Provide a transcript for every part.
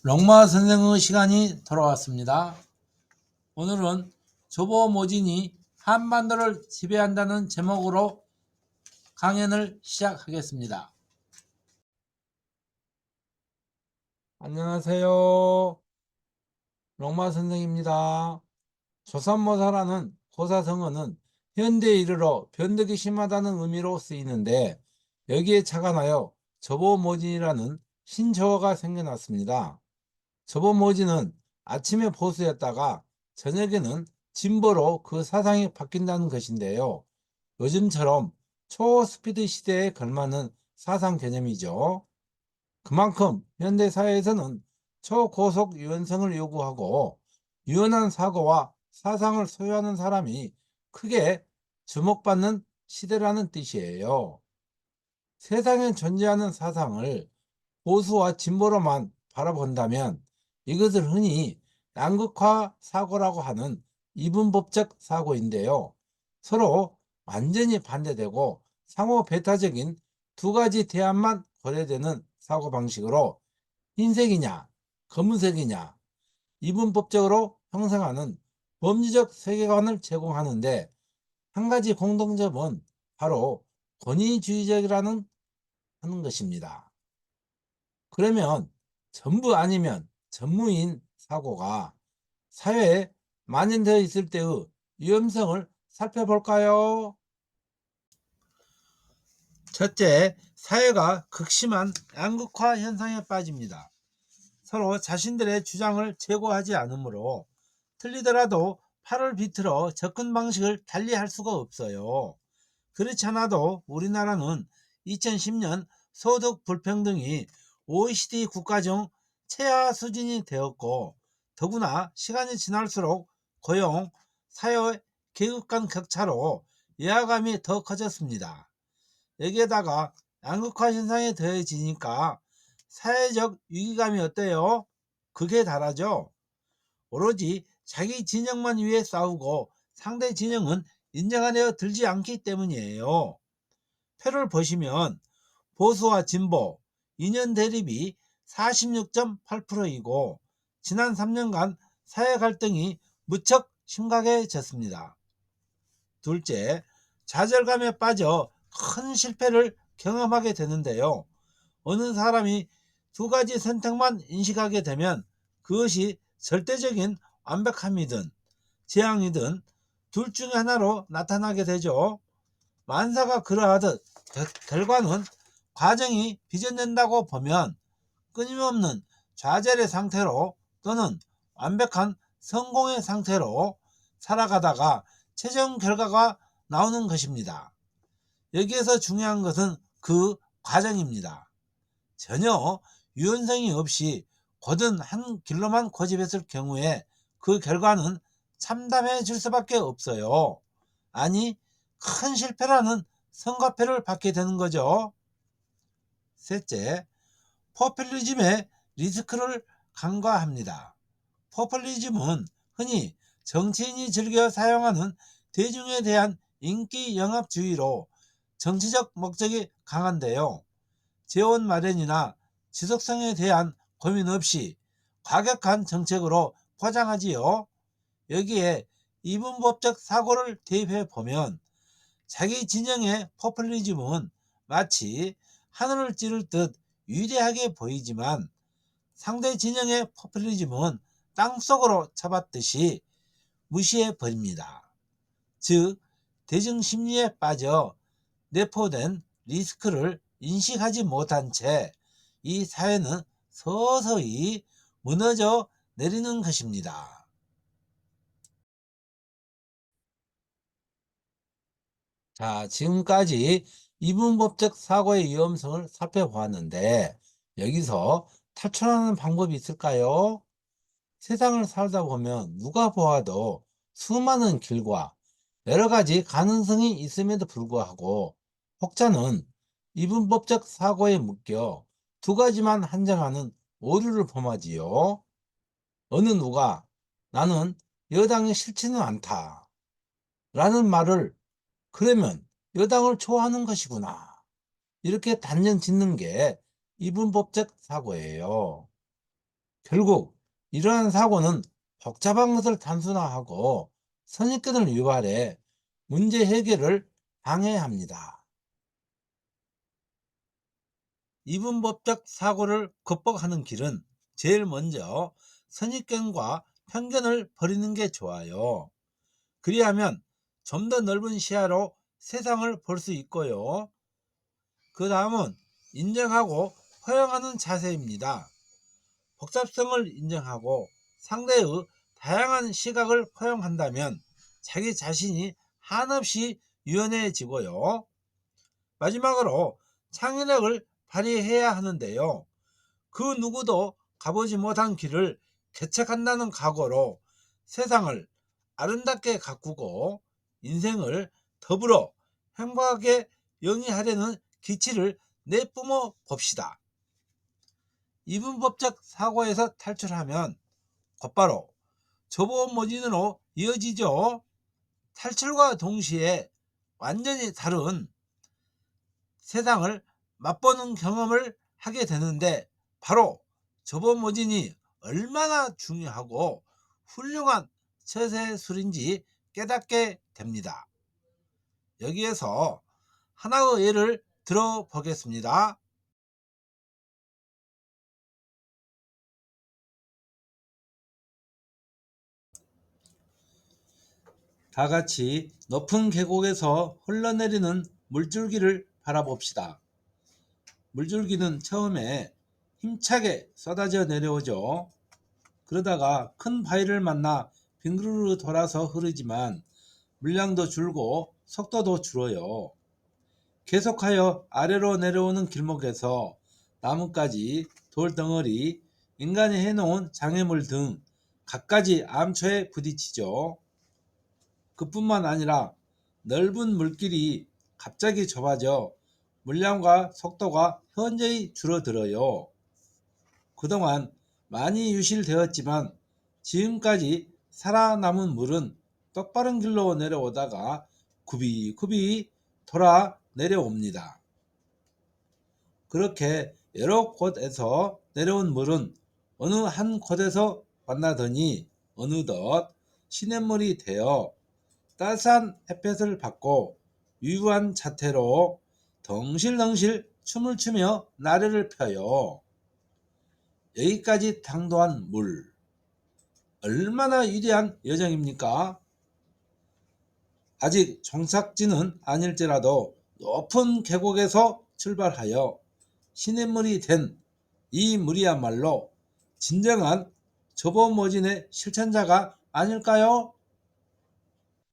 롱마 선생의 시간이 돌아왔습니다. 오늘은 조보모진이 한반도를 지배한다는 제목으로 강연을 시작하겠습니다. 안녕하세요. 롱마 선생입니다. 조선모사라는 고사성어는 현대에 이르러 변덕이 심하다는 의미로 쓰이는데 여기에 착안하여 조보모진이라는 신조어가 생겨났습니다. 조보모진은 아침에 보수였다가 저녁에는 진보로 그 사상이 바뀐다는 것인데요. 요즘처럼 초스피드 시대에 걸맞는 사상 개념이죠. 그만큼 현대사회에서는 초고속 유연성을 요구하고 유연한 사고와 사상을 소유하는 사람이 크게 주목받는 시대라는 뜻이에요. 세상에 존재하는 사상을 보수와 진보로만 바라본다면 이것을 흔히 양극화 사고라고 하는 이분법적 사고인데요. 서로 완전히 반대되고 상호 배타적인 두 가지 대안만 거래되는 사고방식으로 흰색이냐 검은색이냐 이분법적으로 형성하는 범죄적 세계관을 제공하는데 한 가지 공통점은 바로 권위주의적이라는 하는 것입니다. 그러면 전부 아니면 전무인 사고가 사회에 만연되어 있을 때의 위험성을 살펴볼까요? 첫째, 사회가 극심한 양극화 현상에 빠집니다. 서로 자신들의 주장을 제고하지 않으므로 틀리더라도 팔을 비틀어 접근 방식을 달리할 수가 없어요. 그렇지 않아도 우리나라는 2010년 소득 불평등이 OECD 국가 중 최하 수준이 되었고 더구나 시간이 지날수록 고용, 사회, 계급 간 격차로 예하감이 더 커졌습니다. 여기에다가 양극화 현상이 더해지니까 사회적 위기감이 어때요? 극에 달하죠. 오로지 자기 진영만 위해 싸우고 상대 진영은 인정하려 들지 않기 때문이에요. 표를 보시면 보수와 진보 2년 대립이 46.8%이고 지난 3년간 사회 갈등이 무척 심각해졌습니다. 둘째, 좌절감에 빠져 큰 실패를 경험하게 되는데요. 어느 사람이 두 가지 선택만 인식하게 되면 그것이 절대적인 완벽함이든 재앙이든 둘 중에 하나로 나타나게 되죠. 만사가 그러하듯 결과는 과정이 빚어낸다고 보면 끊임없는 좌절의 상태로 또는 완벽한 성공의 상태로 살아가다가 최종 결과가 나오는 것입니다. 여기에서 중요한 것은 그 과정입니다. 전혀 유연성이 없이 고든 한 길로만 고집했을 경우에 그 결과는 참담해질 수밖에 없어요. 아니, 큰 실패라는 성과표를 받게 되는 거죠. 셋째, 포퓰리즘의 리스크를 간과합니다. 포퓰리즘은 흔히 정치인이 즐겨 사용하는 대중에 대한 인기 영합주의로 정치적 목적이 강한데요. 재원 마련이나 지속성에 대한 고민 없이 과격한 정책으로 포장하지요. 여기에 이분법적 사고를 대입해 보면 자기 진영의 포퓰리즘은 마치 하늘을 찌를 듯 위대하게 보이지만 상대 진영의 포퓰리즘은 땅속으로 쳐받듯이 무시해 버립니다. 즉 대중 심리에 빠져 내포된 리스크를 인식하지 못한 채 이 사회는 서서히 무너져 내리는 것입니다. 자, 지금까지 이분법적 사고의 위험성을 살펴보았는데 여기서 탈출하는 방법이 있을까요? 세상을 살다 보면 누가 보아도 수많은 길과 여러 가지 가능성이 있음에도 불구하고 혹자는 이분법적 사고에 묶여 두 가지만 한정하는 오류를 범하지요. 어느 누가 나는 여당이 싫지는 않다 라는 말을 그러면 여당을 좋아하는 것이구나 이렇게 단정 짓는 게 이분법적 사고예요. 결국 이러한 사고는 복잡한 것을 단순화하고 선입견을 유발해 문제 해결을 방해합니다. 이분법적 사고를 극복하는 길은 제일 먼저 선입견과 편견을 버리는 게 좋아요. 그리하면 좀 더 넓은 시야로 세상을 볼 수 있고요. 그 다음은 인정하고 허용하는 자세입니다. 복잡성을 인정하고 상대의 다양한 시각을 허용한다면 자기 자신이 한없이 유연해지고요. 마지막으로 창의력을 발휘해야 하는데요. 그 누구도 가보지 못한 길을 개척한다는 각오로 세상을 아름답게 가꾸고 인생을 더불어 행복하게 영위하려는 기치를 내뿜어 봅시다. 이분법적 사고에서 탈출하면 곧바로 저보모진으로 이어지죠. 탈출과 동시에 완전히 다른 세상을 맛보는 경험을 하게 되는데, 바로 저보모진이 얼마나 중요하고 훌륭한 처세술인지 깨닫게 됩니다. 여기에서 하나의 예를 들어보겠습니다. 다 같이 높은 계곡에서 흘러내리는 물줄기를 바라봅시다. 물줄기는 처음에 힘차게 쏟아져 내려오죠. 그러다가 큰 바위를 만나 빙그르르 돌아서 흐르지만 물량도 줄고 속도도 줄어요. 계속하여 아래로 내려오는 길목에서 나뭇가지, 돌덩어리, 인간이 해놓은 장애물 등 갖가지 암초에 부딪히죠. 그뿐만 아니라 넓은 물길이 갑자기 좁아져 물량과 속도가 현저히 줄어들어요. 그동안 많이 유실되었지만 지금까지 살아남은 물은 똑바른 길로 내려오다가 굽이굽이 돌아 내려옵니다. 그렇게 여러 곳에서 내려온 물은 어느 한 곳에서 만나더니 어느덧 시냇물이 되어 따스한 햇볕을 받고 유유한 자태로 덩실덩실 춤을 추며 나래를 펴요. 여기까지 당도한 물, 얼마나 위대한 여정입니까? 아직 종착지는 아닐지라도 높은 계곡에서 출발하여 시냇물이 된 이 물이야말로 진정한 저보모진의 실천자가 아닐까요?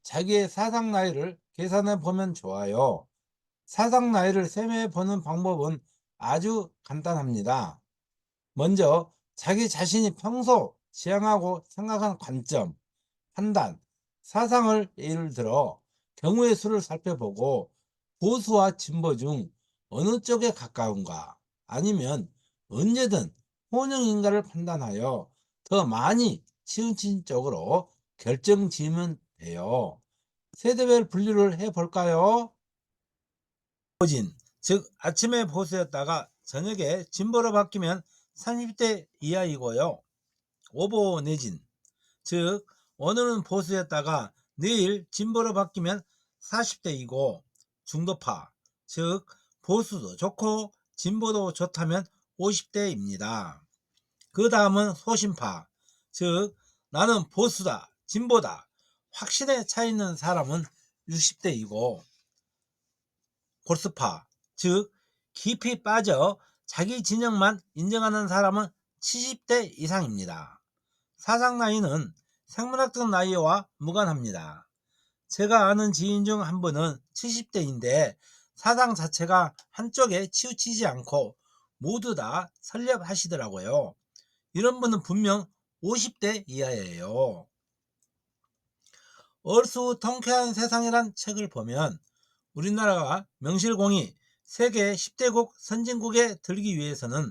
자기의 사상 나이를 계산해 보면 좋아요. 사상 나이를 세매해 보는 방법은 아주 간단합니다. 먼저 자기 자신이 평소 지향하고 생각하는 관점, 판단, 사상을 예를 들어 경우의 수를 살펴보고 보수와 진보 중 어느 쪽에 가까운가, 아니면 언제든 혼용인가를 판단하여 더 많이 치우친 쪽으로 결정 지으면 돼요. 세대별 분류를 해볼까요? 보진, 즉 아침에 보수였다가 저녁에 진보로 바뀌면 30대 이하이고요. 오보 내진, 즉 오늘은 보수였다가 내일 진보로 바뀌면 40대이고, 중도파, 즉 보수도 좋고 진보도 좋다면 50대입니다. 그 다음은 소신파, 즉 나는 보수다, 진보다 확신에 차 있는 사람은 60대이고, 골수파, 즉 깊이 빠져 자기 진영만 인정하는 사람은 70대 이상입니다. 사상 나이는 생물학적 나이와 무관합니다. 제가 아는 지인 중 한 분은 70대인데 사상 자체가 한쪽에 치우치지 않고 모두 다 설렙하시더라고요. 이런 분은 분명 50대 이하예요. 얼쑤통쾌한 세상이란 책을 보면 우리나라가 명실공히 세계 10대국 선진국에 들기 위해서는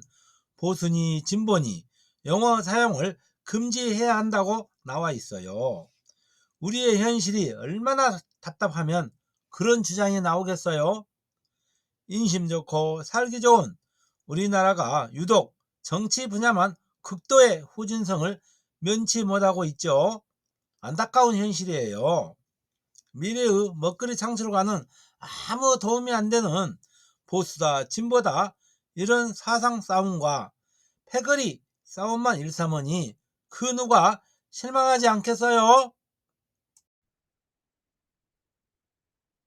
보수니 진보니 영어 사용을 금지해야 한다고 나와 있어요. 우리의 현실이 얼마나 답답하면 그런 주장이 나오겠어요? 인심 좋고 살기 좋은 우리나라가 유독 정치 분야만 극도의 후진성을 면치 못하고 있죠. 안타까운 현실이에요. 미래의 먹거리 창출과는 아무 도움이 안 되는 보수다 진보다 이런 사상 싸움과 패거리 싸움만 일삼으니 그 누가 실망하지 않겠어요?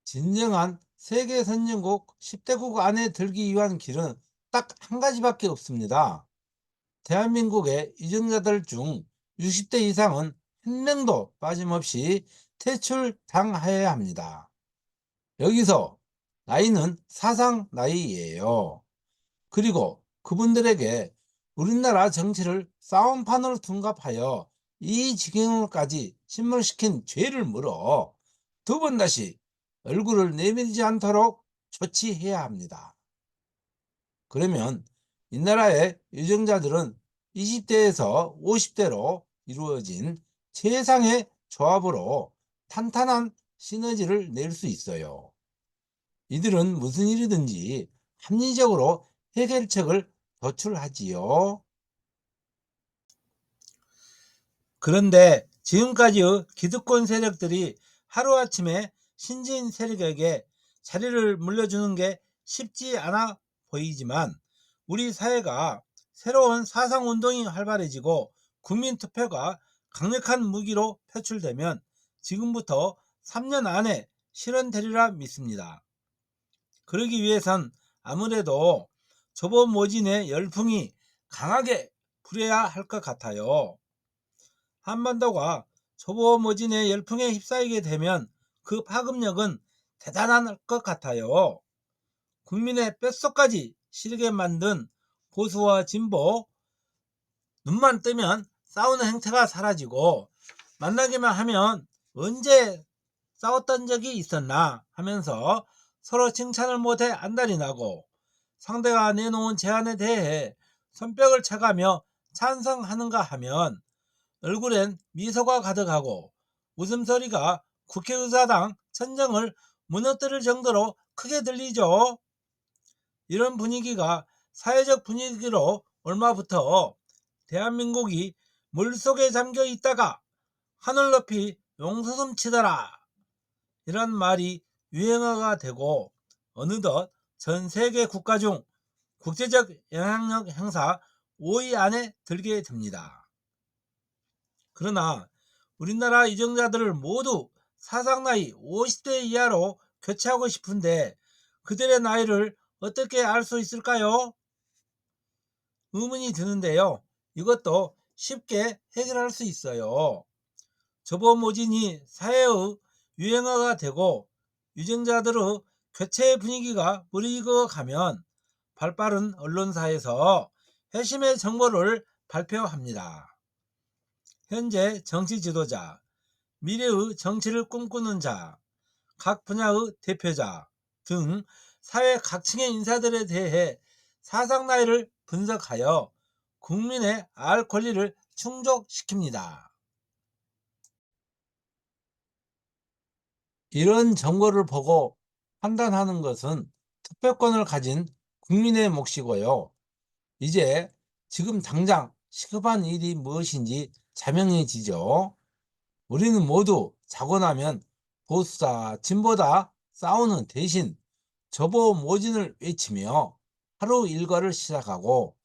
진정한 세계 선진국 10대국 안에 들기 위한 길은 딱 한 가지밖에 없습니다. 대한민국의 이정자들 중 60대 이상은 한 명도 빠짐없이 퇴출당해야 합니다. 여기서 나이는 사상 나이예요. 그리고 그분들에게 우리나라 정치를 싸움판으로 둔갑하여 이 지경까지 침몰시킨 죄를 물어 두 번 다시 얼굴을 내밀지 않도록 조치해야 합니다. 그러면 이 나라의 유정자들은 20대에서 50대로 이루어진 최상의 조합으로 탄탄한 시너지를 낼 수 있어요. 이들은 무슨 일이든지 합리적으로 해결책을 도출하지요. 그런데 지금까지의 기득권 세력들이 하루아침에 신진 세력에게 자리를 물려주는 게 쉽지 않아 보이지만 우리 사회가 새로운 사상운동이 활발해지고 국민투표가 강력한 무기로 표출되면 지금부터 3년 안에 실현되리라 믿습니다. 그러기 위해선 아무래도 조보 모진의 열풍이 강하게 불어야 할 것 같아요. 한반도가 조보 모진의 열풍에 휩싸이게 되면 그 파급력은 대단할 것 같아요. 국민의 뼛속까지 시리게 만든 보수와 진보, 눈만 뜨면 싸우는 행태가 사라지고 만나기만 하면 언제 싸웠던 적이 있었나 하면서 서로 칭찬을 못해 안달이 나고 상대가 내놓은 제안에 대해 손뼉을 쳐가며 찬성하는가 하면 얼굴엔 미소가 가득하고 웃음소리가 국회의사당 천정을 무너뜨릴 정도로 크게 들리죠. 이런 분위기가 사회적 분위기로 얼마부터 대한민국이 물속에 잠겨 있다가 하늘 높이 용서숨 치더라 이런 말이 유행어가 되고 어느덧 전 세계 국가 중 국제적 영향력 행사 5위 안에 들게 됩니다. 그러나 우리나라 유정자들을 모두 사상 나이 50대 이하로 교체하고 싶은데 그들의 나이를 어떻게 알 수 있을까요? 의문이 드는데요. 이것도 쉽게 해결할 수 있어요. 조보모진이 사회의 유행어가 되고 유정자들의 교체 분위기가 무르익어 가면 발빠른 언론사에서 회심의 정보를 발표합니다. 현재 정치 지도자, 미래의 정치를 꿈꾸는 자, 각 분야의 대표자 등 사회 각층의 인사들에 대해 사상 나이를 분석하여 국민의 알 권리를 충족시킵니다. 이런 정보를 보고 판단하는 것은 투표권을 가진 국민의 몫이고요. 이제 지금 당장 시급한 일이 무엇인지 자명해지죠. 우리는 모두 자고 나면 보수다 진보다 싸우는 대신 저보 모진을 외치며 하루 일과를 시작하고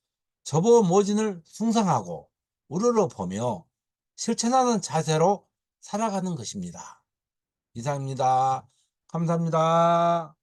저보 모진을 숭상하고 우러러보며 실천하는 자세로 살아가는 것입니다. 이상입니다. 감사합니다.